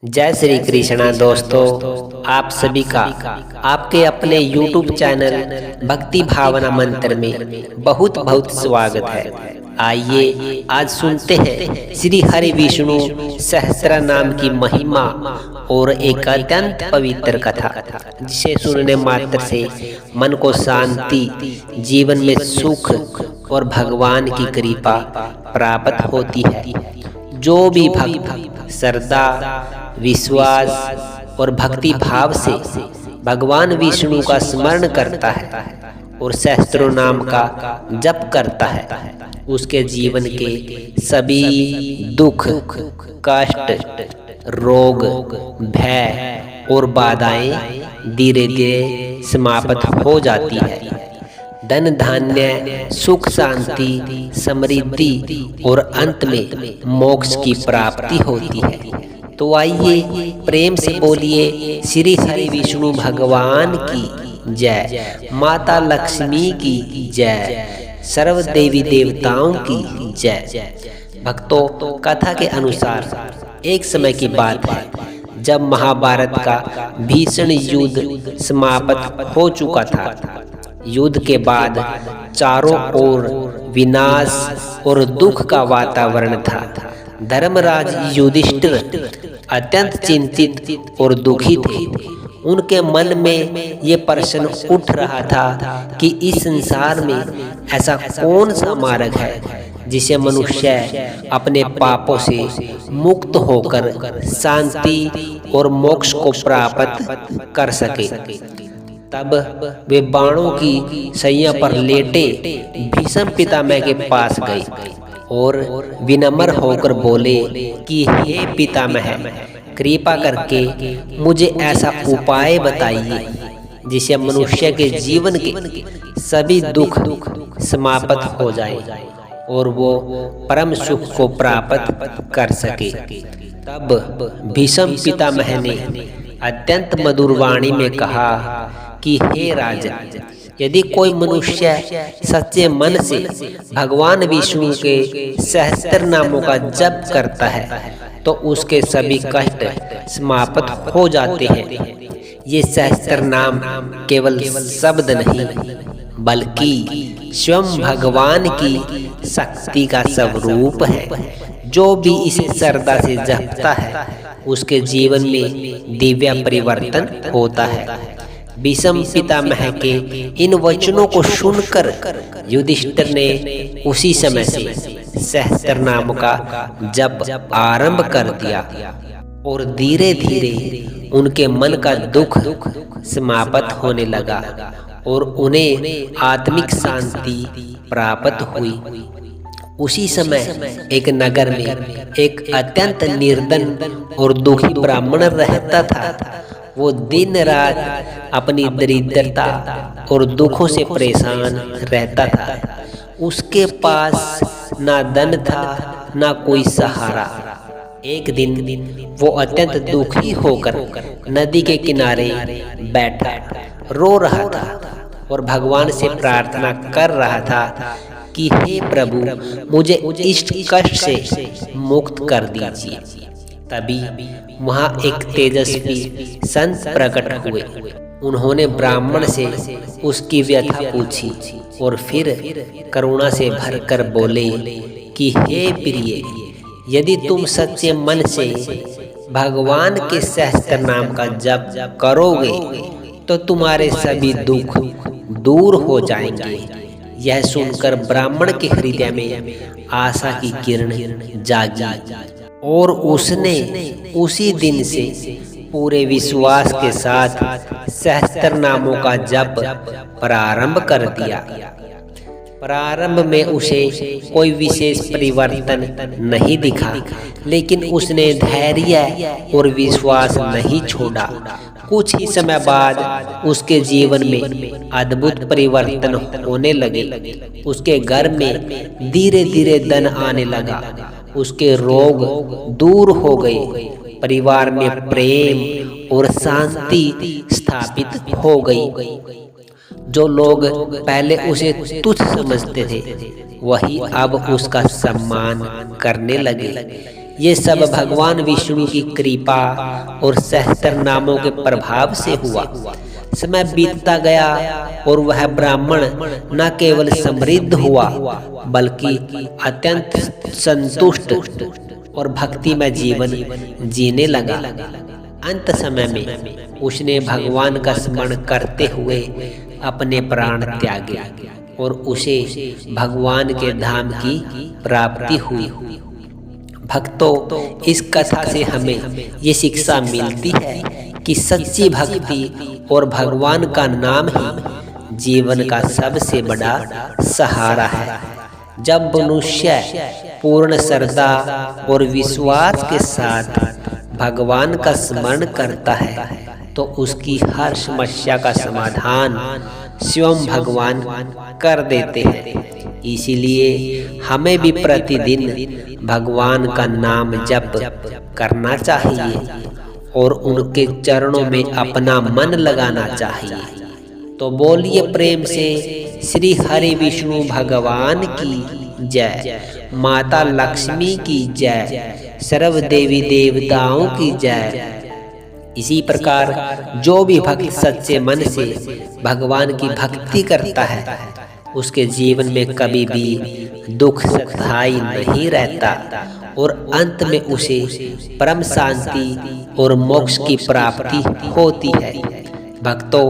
जय श्री कृष्णा दोस्तों, आप सभी का आपके अपने YouTube चैनल भक्ति भावना मंत्र में बहुत बहुत स्वागत है। आइए आज सुनते हैं श्री हरि विष्णु सहस्त्र नाम की महिमा और एक अत्यंत पवित्र कथा, जिसे सुनने मात्र से मन को शांति, जीवन में सुख और भगवान की कृपा प्राप्त होती है। जो भी भक्त श्रद्धा, विश्वास और भक्ति भाव से भगवान विष्णु का स्मरण करता है और सहस्त्रों नाम का जप करता है, उसके जीवन के सभी दुख, कष्ट, रोग, भय और बाधाएं धीरे धीरे समाप्त हो जाती है। धन धान्य, सुख शांति, समृद्धि और अंत में मोक्ष की प्राप्ति होती है। तो आइए प्रेम से बोलिए श्री हरि विष्णु भगवान की जय, माता लक्ष्मी की जय, सर्व देवी देवताओं की जय। भक्तों, कथा के अनुसार एक समय की बात है जब महाभारत का भीषण युद्ध समाप्त हो चुका था। युद्ध के बाद चारों ओर विनाश और दुख का वातावरण था। धर्मराज युधिष्ठिर अत्यंत चिंतित और दुखी थे। उनके मन में ये प्रश्न उठ रहा था कि इस संसार में ऐसा कौन सा मार्ग है जिसे मनुष्य अपने पापों से मुक्त होकर शांति और मोक्ष को प्राप्त कर सके। तब वे बाणों की सैया पर लेटे भीष्म पितामह के पास गए और विनम्र होकर बोले कि हे पितामह, कृपा करके मुझे ऐसा उपाय बताइए जिससे मनुष्य के जीवन के सभी दुख समाप्त हो जाए और वो परम सुख को प्राप्त कर सके। तब भीष्म पितामह ने अत्यंत मधुर वाणी में कहा कि हे राजन, यदि कोई मनुष्य सच्चे मन से भगवान विष्णु के सहस्त्र नामों का जप करता है तो उसके सभी कष्ट समाप्त हो जाते हैं। ये सहस्त्र नाम केवल शब्द नहीं बल्कि स्वयं भगवान की शक्ति का स्वरूप है। जो भी इसे श्रद्धा से जपता है उसके जीवन में दिव्य परिवर्तन होता है। भीष्म पितामह के इन वचनों को सुनकर युधिष्ठिर ने उसी समय से सहस्त्र नाम का जप आरंभ कर दिया और धीरे धीरे उनके मन का दुख समाप्त होने लगा और उन्हें आत्मिक शांति प्राप्त हुई। उसी समय एक नगर में एक अत्यंत निर्धन और दुखी ब्राह्मण रहता था। वो दिन रात अपनी दरिद्रता और दुखों से परेशान रहता था। उसके पास ना धन था ना कोई सहारा। एक दिन वो अत्यंत दुखी होकर नदी के किनारे बैठा रो रहा था और भगवान से प्रार्थना कर रहा था कि हे प्रभु, मुझे इस कष्ट से मुक्त कर दीजिए। तभी वहाँ एक तेजस्वी संत प्रकट हुए। उन्होंने ब्राह्मण से उसकी व्यथा पूछी और फिर करुणा से भरकर बोले कि हे प्रिय, यदि तुम सच्चे मन से भगवान के सहस्त्र नाम का जप करोगे तो तुम्हारे सभी दुख दूर हो जाएंगे। यह सुनकर ब्राह्मण के हृदय में आशा की किरण जागी और उसने उसी दिन से पूरे विश्वास के साथ सहस्त्र नामों का जप प्रारंभ कर दिया। प्रारंभ में उसे कोई विशेष परिवर्तन नहीं दिखा, लेकिन उसने धैर्य और विश्वास नहीं छोड़ा। कुछ ही समय बाद उसके जीवन में अद्भुत परिवर्तन होने लगे। उसके घर में धीरे धीरे धन आने लगा, उसके रोग दूर हो गए, परिवार में प्रेम और शांति स्थापित हो गई। जो लोग पहले उसे तुच्छ समझते थे वही अब उसका सम्मान करने लगे। ये सब भगवान विष्णु की कृपा और सहस्त्र नामों के प्रभाव से हुआ। समय बीतता गया और वह ब्राह्मण न केवल समृद्ध हुआ बल्कि अत्यंत संतुष्ट और भक्तिमय जीवन जीने लगा। अंत समय में उसने भगवान का स्मरण करते हुए अपने प्राण त्यागे और उसे भगवान के धाम की प्राप्ति हुई। भक्तों, इस कथा से हमें ये शिक्षा मिलती है कि सच्ची भक्ति और भगवान का नाम ही जीवन का सबसे बड़ा सहारा है। जब मनुष्य पूर्ण श्रद्धा और विश्वास के साथ भगवान का स्मरण करता है तो उसकी हर समस्या का समाधान स्वयं भगवान कर देते हैं। इसीलिए हमें भी प्रतिदिन भगवान का नाम जप करना चाहिए और उनके चरणों में अपना मन लगाना चाहिए। तो बोलिए प्रेम से श्री हरि विष्णु भगवान की जय, माता लक्ष्मी की जय, सर्व देवी देवताओं की जय। इसी प्रकार जो भी भक्त सच्चे मन से भगवान की भक्ति करता है उसके जीवन में कभी भी दुख स्थायी नहीं रहता और अंत में उसे परम शांति और मोक्ष की प्राप्ति होती है। भक्तों,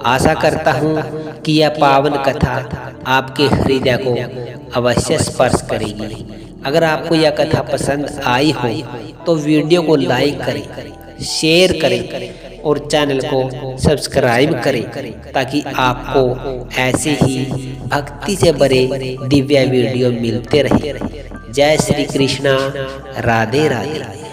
आशा करता हूँ कि यह पावन कथा आपके हृदय को अवश्य स्पर्श करेगी। अगर आपको यह कथा पसंद आई हो तो वीडियो को लाइक करें, शेयर करें और चैनल को सब्सक्राइब करें ताकि आपको ऐसे ही भक्ति से भरे दिव्य वीडियो मिलते रहे। जय श्री कृष्णा, राधे राधे।